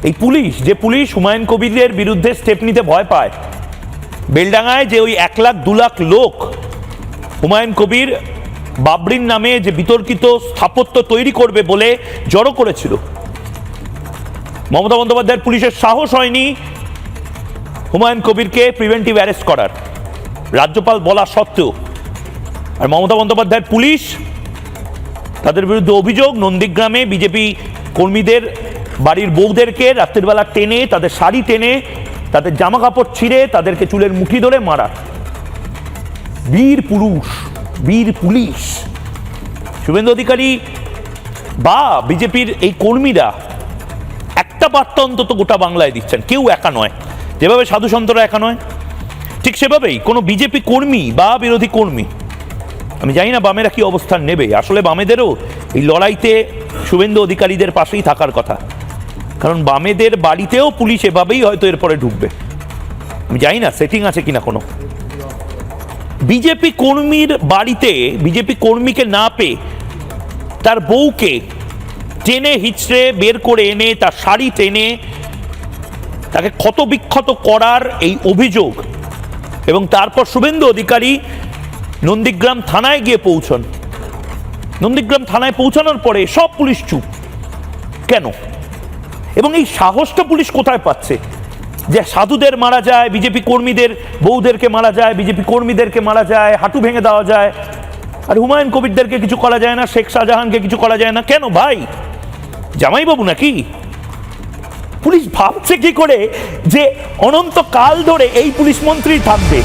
এই পুলিশ, যে পুলিশ হুমায়ুন কবিরের বিরুদ্ধে স্টেপ নিতে ভয় পায়, বেলডাঙ্গায় যে ওই 1 লাখ 2 লাখ লোক হুমায়ুন কবির বাবরির নামে যে বিতর্কিত স্থাপত্য তৈরি করবে বলে জড়ো করেছিল, মমতা বন্দ্যোপাধ্যায়ের পুলিশের সাহস হয়নি হুমায়ুন কবিরকে প্রিভেন্টিভ অ্যারেস্ট করার, রাজ্যপাল বলা সত্ত্বেও। আর মমতা বন্দ্যোপাধ্যায়ের পুলিশ, তাদের বিরুদ্ধে অভিযোগ নন্দীগ্রামে বিজেপি কর্মীদের বাড়ির বউদেরকে রাত্রির বেলা টেনে, তাদের শাড়ি টেনে, তাদের জামা কাপড় ছিঁড়ে, তাদেরকে চুলের মুঠি ধরে মারা। বীর পুরুষ, বীর পুলিশ। শুভেন্দু অধিকারী বা বিজেপির এই কর্মীরা একটা বার্তা অন্তত গোটা বাংলায় দিচ্ছেন, কেউ একা নয়। যেভাবে সাধু সন্তরা একা নয়, ঠিক সেভাবেই কোনো বিজেপি কর্মী বা বিরোধী কর্মী, আমি জানি না বামেরা কি অবস্থান নেবে। আসলে বামেদেরও এই লড়াইতে শুভেন্দু অধিকারীদের পাশেই থাকার কথা, কারণ বামেদের বাড়িতেও পুলিশ এভাবেই হয়তো এরপরে ঢুকবে। আমি জানি না সেটিং আছে কিনা কোনো। বিজেপি কর্মীর বাড়িতে বিজেপি কর্মীকে না পেয়ে তার বউকে টেনে হিচড়ে বের করে এনে, তার শাড়ি টেনে তাকে ক্ষতবিক্ষত করার এই অভিযোগ, এবং তারপর শুভেন্দু অধিকারী নন্দীগ্রাম থানায় গিয়ে পৌঁছন। নন্দীগ্রাম থানায় পৌঁছানোর পরে সব পুলিশ চুপ কেন? এবং এই সাহসটা পুলিশ কোথায় পাচ্ছে যে সাধুদের মারা যায়, বিজেপি কর্মীদের বউদেরকে মারা যায়, বিজেপি কর্মীদেরকে মারা যায়, হাঁটু ভেঙে দেওয়া যায়, আর হুমায়ুন কবিরদেরকে কিছু করা যায় না, শেখ শাহজাহানকে কিছু করা যায় না? কেন ভাই? জামাইবাবু নাকি? পুলিশ ভাবছে কি করে যে অনন্তকাল ধরে এই পুলিশ মন্ত্রী থাকবে?